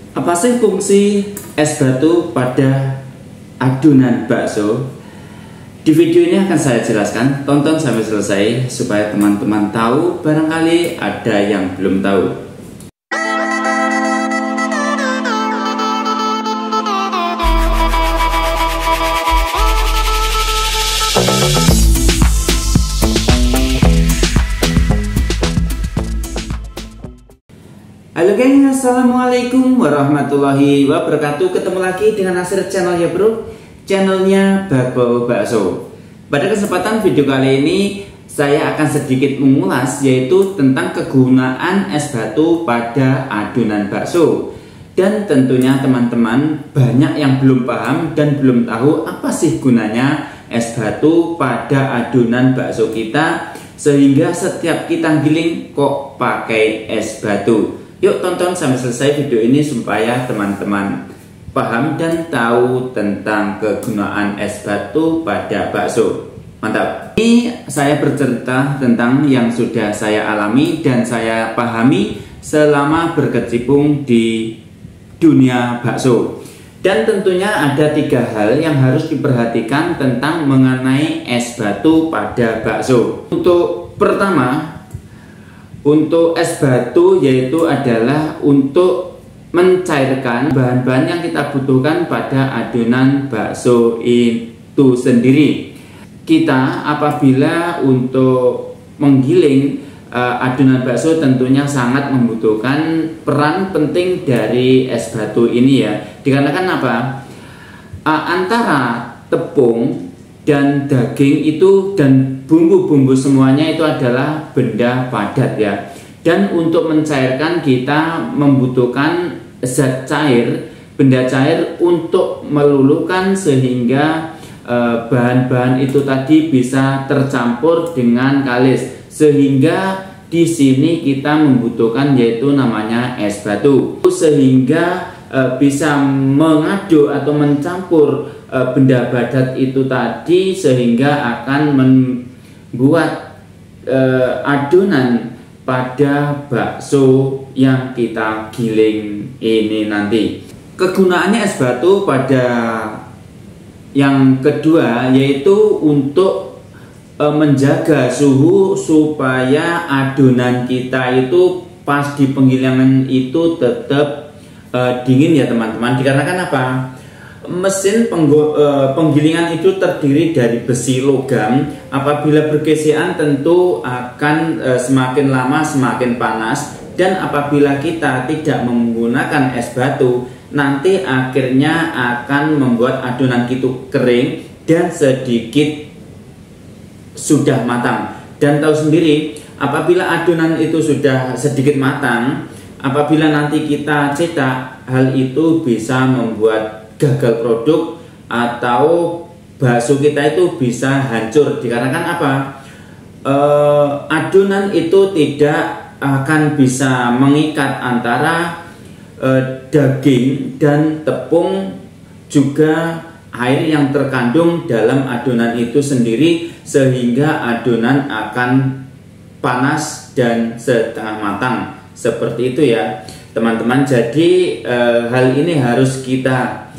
Apa sih fungsi es batu pada adonan bakso? Di video ini akan saya jelaskan, tonton sampai selesai supaya teman-teman tahu, barangkali ada yang belum tahu. Halo geng, assalamualaikum warahmatullahi wabarakatuh. Ketemu lagi dengan Nasir channel ya bro, channelnya Bakbo Bakso. Pada kesempatan video kali ini saya akan sedikit mengulas, yaitu tentang kegunaan es batu pada adonan bakso. Dan tentunya teman-teman banyak yang belum paham dan belum tahu apa sih gunanya es batu pada adonan bakso kita, sehingga setiap kita giling kok pakai es batu. Yuk tonton sampai selesai video ini supaya teman-teman paham dan tahu tentang kegunaan es batu pada bakso. Mantap. Ini saya bercerita tentang yang sudah saya alami dan saya pahami selama berkecimpung di dunia bakso. Dan tentunya ada 3 hal yang harus diperhatikan tentang mengenai es batu pada bakso. Untuk pertama, untuk es batu yaitu adalah untuk mencairkan bahan-bahan yang kita butuhkan pada adonan bakso itu sendiri. Kita apabila untuk menggiling adonan bakso tentunya sangat membutuhkan peran penting dari es batu ini ya. Dikarenakan apa? Antara tepung dan daging itu dan bumbu-bumbu semuanya itu adalah benda padat ya. Dan untuk mencairkan kita membutuhkan zat cair, benda cair untuk meluluhkan sehingga bahan-bahan itu tadi bisa tercampur dengan kalis, sehingga di sini kita membutuhkan yaitu namanya es batu, sehingga bisa mengaduk atau mencampur benda padat itu tadi, sehingga akan membuat adonan pada bakso yang kita giling ini nanti. Kegunaannya es batu pada yang kedua yaitu untuk menjaga suhu supaya adonan kita itu pas di penggilingan itu tetap dingin ya teman-teman. Dikarenakan apa? Mesin penggilingan itu terdiri dari besi logam. Apabila bergesekan tentu akan semakin lama semakin panas. Dan apabila kita tidak menggunakan es batu, nanti akhirnya akan membuat adonan itu kering dan sedikit sudah matang. Dan tahu sendiri, apabila adonan itu sudah sedikit matang, apabila nanti kita cetak, hal itu bisa membuat gagal produk atau bakso kita itu bisa hancur. Dikarenakan apa? Adonan itu tidak akan bisa mengikat antara daging dan tepung, juga air yang terkandung dalam adonan itu sendiri, sehingga adonan akan panas dan setengah matang seperti itu ya teman-teman. Jadi hal ini harus kita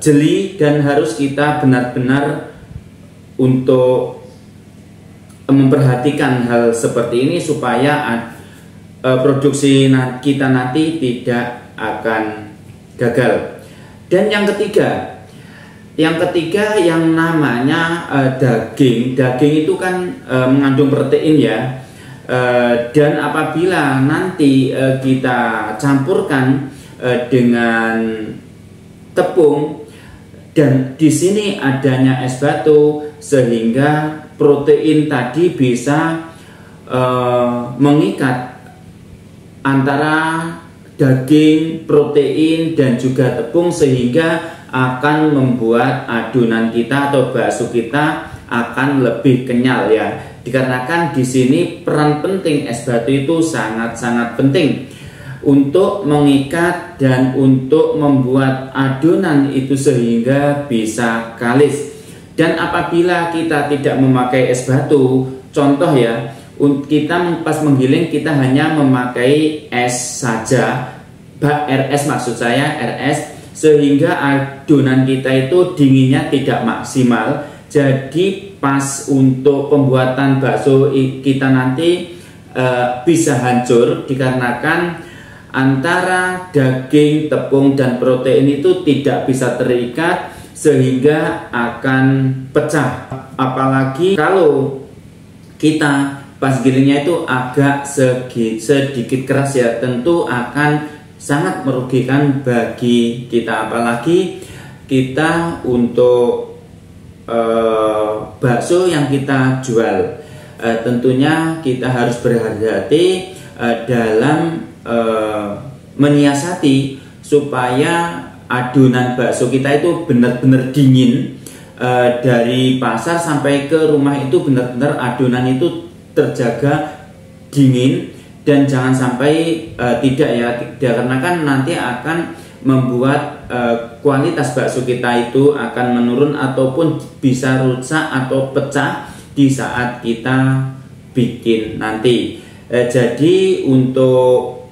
jeli dan harus kita benar-benar untuk memperhatikan hal seperti ini supaya produksi kita nanti tidak akan gagal. Dan yang ketiga yang namanya daging itu kan mengandung protein ya. Dan apabila nanti kita campurkan dengan tepung dan di sini adanya es batu, sehingga protein tadi bisa mengikat antara daging, protein dan juga tepung, sehingga akan membuat adonan kita atau bakso kita akan lebih kenyal ya. Dikarenakan di sini peran penting es batu itu sangat-sangat penting untuk mengikat dan untuk membuat adonan itu sehingga bisa kalis. Dan apabila kita tidak memakai es batu, contoh ya, kita pas menggiling kita hanya memakai es saja RS maksud saya, RS, sehingga adonan kita itu dinginnya tidak maksimal. Jadi pas untuk pembuatan bakso kita nanti bisa hancur dikarenakan antara daging, tepung, dan protein itu tidak bisa terikat sehingga akan pecah. Apalagi kalau kita pas gilingnya itu agak sedikit keras ya, tentu akan sangat merugikan bagi kita. Apalagi kita untuk bakso yang kita jual, tentunya kita harus berhati-hati dalam menyiasati supaya adonan bakso kita itu benar-benar dingin. Dari pasar sampai ke rumah itu benar-benar adonan itu terjaga dingin, dan jangan sampai tidak ya, karena kan nanti akan membuat kualitas bakso kita itu akan menurun ataupun bisa rusak atau pecah di saat kita bikin nanti. Jadi untuk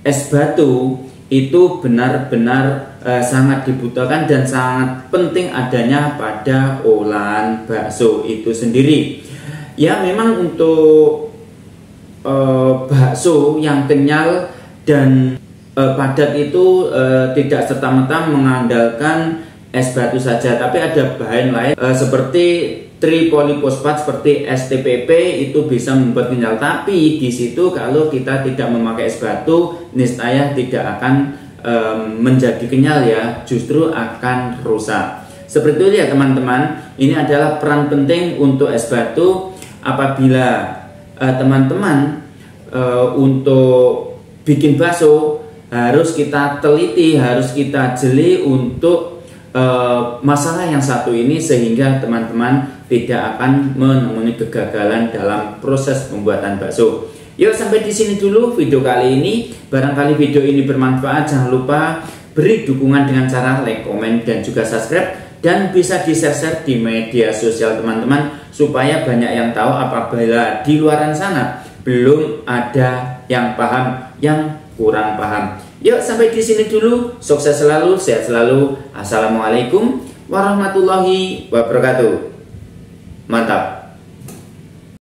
es batu itu benar-benar sangat dibutuhkan dan sangat penting adanya pada olahan bakso itu sendiri. Ya memang untuk bakso yang kenyal dan padat itu tidak serta-merta mengandalkan es batu saja, tapi ada bahan lain seperti tripolifosfat seperti STPP itu bisa membuat kenyal. Tapi di situ kalau kita tidak memakai es batu, niscaya tidak akan menjadi kenyal ya, justru akan rusak. Seperti itu ya teman-teman. Ini adalah peran penting untuk es batu. Apabila teman-teman untuk bikin bakso harus kita teliti, harus kita jeli untuk masalah yang satu ini, sehingga teman-teman tidak akan menemui kegagalan dalam proses pembuatan bakso. Yuk, sampai di sini dulu video kali ini. Barangkali video ini bermanfaat, jangan lupa beri dukungan dengan cara like, komen, dan juga subscribe, dan bisa di-share di media sosial teman-teman supaya banyak yang tahu apabila di luaran sana belum ada yang paham, yang kurang paham. Yuk, sampai di sini dulu. Sukses selalu, sehat selalu. Assalamualaikum warahmatullahi wabarakatuh. Mantap.